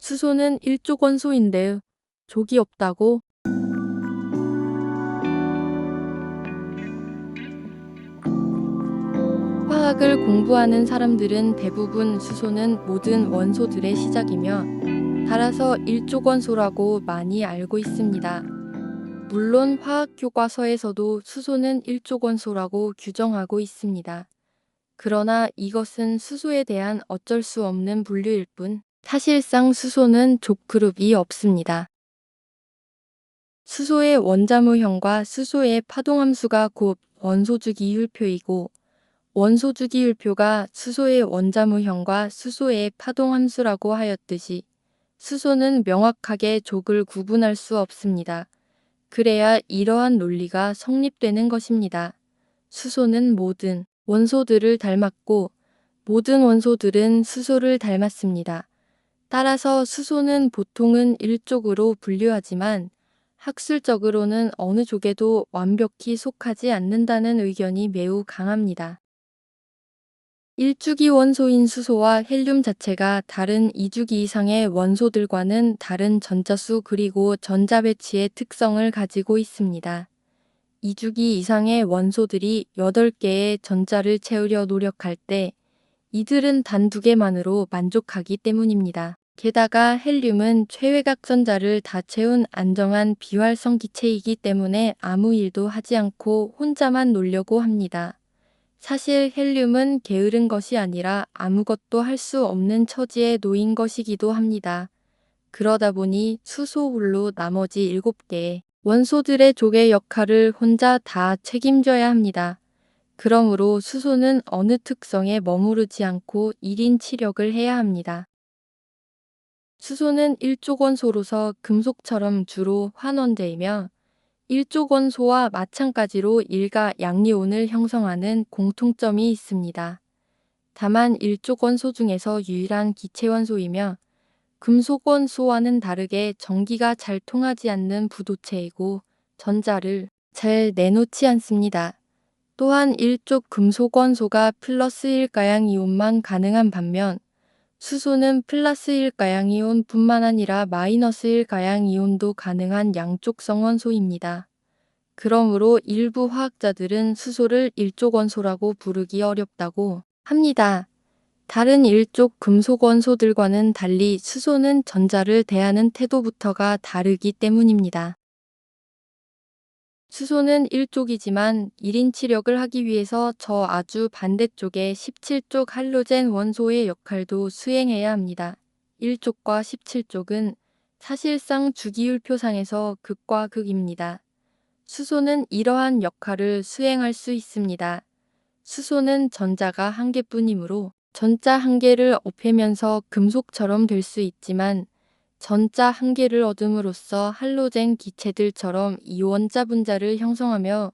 수소는 일족 원소인데 족이 없다고? 화학을 공부하는 사람들은 대부분 수소는 모든 원소들의 시작이며 따라서 일족 원소라고 많이 알고 있습니다. 물론 화학 교과서에서도 수소는 일족 원소라고 규정하고 있습니다. 그러나 이것은 수소에 대한 어쩔 수 없는 분류일 뿐, 사실상 수소는 족그룹이 없습니다. 수소의 원자무형과 수소의 파동함수가 곧 원소주기율표이고, 원소주기율표가 수소의 원자무형과 수소의 파동함수라고 하였듯이 수소는 명확하게 족을 구분할 수 없습니다. 그래야 이러한 논리가 성립되는 것입니다. 수소는 모든 원소들을 닮았고 모든 원소들은 수소를 닮았습니다. 따라서 수소는 보통은 일족으로 분류하지만 학술적으로는 어느 족에도 완벽히 속하지 않는다는 의견이 매우 강합니다. 일주기 원소인 수소와 헬륨 자체가 다른 2주기 이상의 원소들과는 다른 전자수 그리고 전자 배치의 특성을 가지고 있습니다. 2주기 이상의 원소들이 8개의 전자를 채우려 노력할 때 이들은 단 2개만으로 만족하기 때문입니다. 게다가 헬륨은 최외곽 전자를 다 채운 안정한 비활성 기체이기 때문에 아무 일도 하지 않고 혼자만 놀려고 합니다. 사실 헬륨은 게으른 것이 아니라 아무것도 할 수 없는 처지에 놓인 것이기도 합니다. 그러다 보니 수소 홀로 나머지 7개의 원소들의 족의 역할을 혼자 다 책임져야 합니다. 그러므로 수소는 어느 특성에 머무르지 않고 1인 치력을 해야 합니다. 수소는 일족 원소로서 금속처럼 주로 환원제이며 일족 원소와 마찬가지로 일가 양리온을 형성하는 공통점이 있습니다. 다만 일족 원소 중에서 유일한 기체 원소이며 금속 원소와는 다르게 전기가 잘 통하지 않는 부도체이고 전자를 잘 내놓지 않습니다. 또한 일족 금속 원소가 플러스 1가양 이온만 가능한 반면 수소는 플러스 1가양 이온뿐만 아니라 마이너스 1가양 이온도 가능한 양쪽성 원소입니다. 그러므로 일부 화학자들은 수소를 일족 원소라고 부르기 어렵다고 합니다. 다른 일족 금속 원소들과는 달리 수소는 전자를 대하는 태도부터가 다르기 때문입니다. 수소는 일족이지만 1인 치력을 하기 위해서 저 아주 반대쪽의 17족 할로젠 원소의 역할도 수행해야 합니다. 1족과 17족은 사실상 주기율표상에서 극과 극입니다. 수소는 이러한 역할을 수행할 수 있습니다. 수소는 전자가 1개뿐이므로 전자 1개를 없애면서 금속처럼 될 수 있지만 전자 1개를 얻음으로써 할로젠 기체들처럼 이원자 분자를 형성하며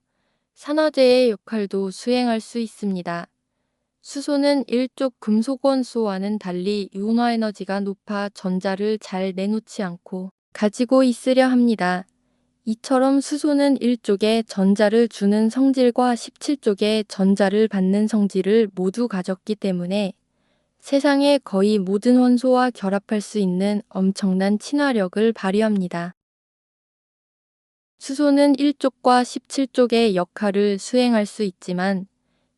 산화제의 역할도 수행할 수 있습니다. 수소는 일족 금속 원소와는 달리 이온화 에너지가 높아 전자를 잘 내놓지 않고 가지고 있으려 합니다. 이처럼 수소는 1쪽에 전자를 주는 성질과 17쪽에 전자를 받는 성질을 모두 가졌기 때문에 세상의 거의 모든 원소와 결합할 수 있는 엄청난 친화력을 발휘합니다. 수소는 1쪽과 17쪽의 역할을 수행할 수 있지만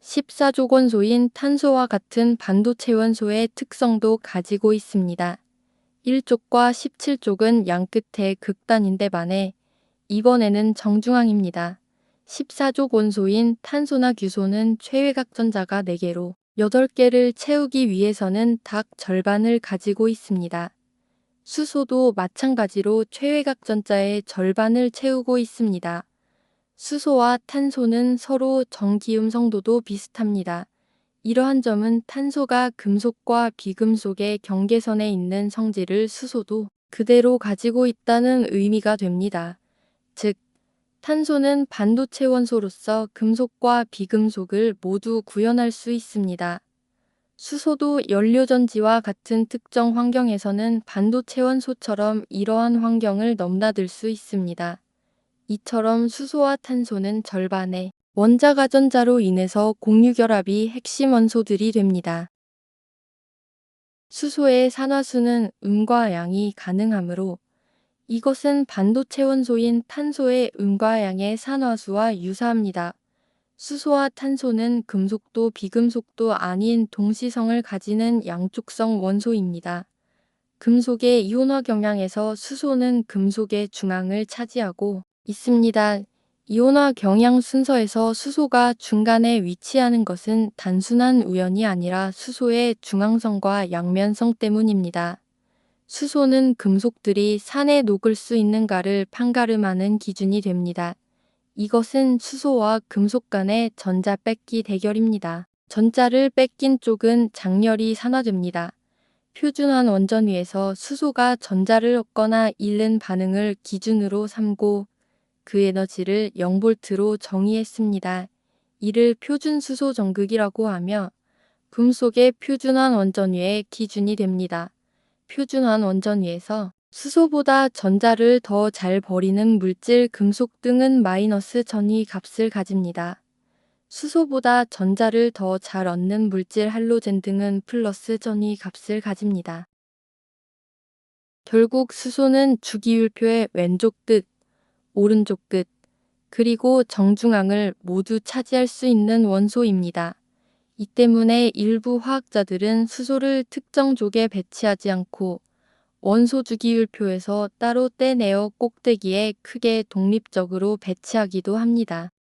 14족 원소인 탄소와 같은 반도체 원소의 특성도 가지고 있습니다. 1쪽과 17쪽은 양끝의 극단인데 반해 이번에는 정중앙입니다. 14족 원소인 탄소나 규소는 최외곽 전자가 4개로 8개를 채우기 위해서는 각 절반을 가지고 있습니다. 수소도 마찬가지로 최외곽 전자의 절반을 채우고 있습니다. 수소와 탄소는 서로 정기음 성도도 비슷합니다. 이러한 점은 탄소가 금속과 비금속의 경계선에 있는 성질을 수소도 그대로 가지고 있다는 의미가 됩니다. 즉, 탄소는 반도체 원소로서 금속과 비금속을 모두 구현할 수 있습니다. 수소도 연료전지와 같은 특정 환경에서는 반도체 원소처럼 이러한 환경을 넘나들 수 있습니다. 이처럼 수소와 탄소는 절반의 원자가 전자로 인해서 공유결합이 핵심 원소들이 됩니다. 수소의 산화수는 음과 양이 가능하므로 이것은 반도체 원소인 탄소의 음과 양의 산화수와 유사합니다. 수소와 탄소는 금속도 비금속도 아닌 동시성을 가지는 양쪽성 원소입니다. 금속의 이온화 경향에서 수소는 금속의 중앙을 차지하고 있습니다. 이온화 경향 순서에서 수소가 중간에 위치하는 것은 단순한 우연이 아니라 수소의 중앙성과 양면성 때문입니다. 수소는 금속들이 산에 녹을 수 있는가를 판가름하는 기준이 됩니다. 이것은 수소와 금속 간의 전자 뺏기 대결입니다. 전자를 뺏긴 쪽은 장렬히 산화됩니다. 표준환 원전 위에서 수소가 전자를 얻거나 잃는 반응을 기준으로 삼고 그 에너지를 0볼트로 정의했습니다. 이를 표준 수소 전극이라고 하며 금속의 표준환 원전 위의 기준이 됩니다. 표준환 원전 위에서 수소보다 전자를 더 잘 버리는 물질 금속 등은 마이너스 전위 값을 가집니다. 수소보다 전자를 더 잘 얻는 물질 할로젠 등은 플러스 전위 값을 가집니다. 결국 수소는 주기율표의 왼쪽 끝, 오른쪽 끝, 그리고 정중앙을 모두 차지할 수 있는 원소입니다. 이 때문에 일부 화학자들은 수소를 특정 족에 배치하지 않고 원소 주기율표에서 따로 떼내어 꼭대기에 크게 독립적으로 배치하기도 합니다.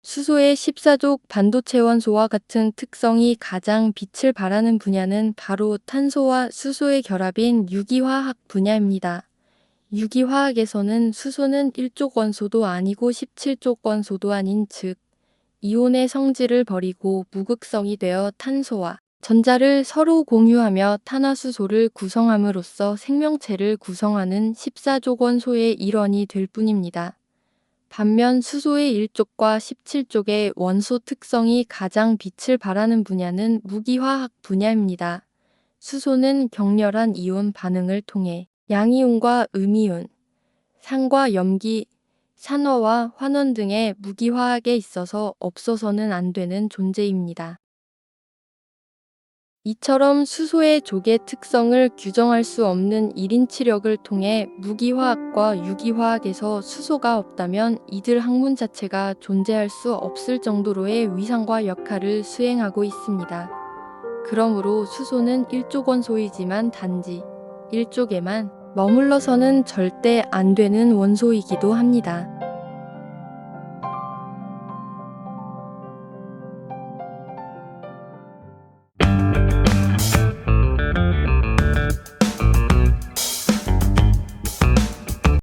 수소의 14족 반도체 원소와 같은 특성이 가장 빛을 발하는 분야는 바로 탄소와 수소의 결합인 유기화학 분야입니다. 유기화학에서는 수소는 1족 원소도 아니고 17족 원소도 아닌 즉 이온의 성질을 버리고 무극성이 되어 탄소와 전자를 서로 공유하며 탄화수소를 구성함으로써 생명체를 구성하는 14족 원소의 일원이 될 뿐입니다. 반면 수소의 1족과 17족의 원소 특성이 가장 빛을 발하는 분야는 무기화학 분야입니다. 수소는 격렬한 이온 반응을 통해 양이온과 음이온, 산과 염기, 산화와 환원 등의 무기화학에 있어서 없어서는 안 되는 존재입니다. 이처럼 수소의 족의 특성을 규정할 수 없는 1인 치력을 통해 무기화학과 유기화학에서 수소가 없다면 이들 학문 자체가 존재할 수 없을 정도로의 위상과 역할을 수행하고 있습니다. 그러므로 수소는 1족 원소이지만 단지 1족에만 머물러서는 절대 안 되는 원소이기도 합니다.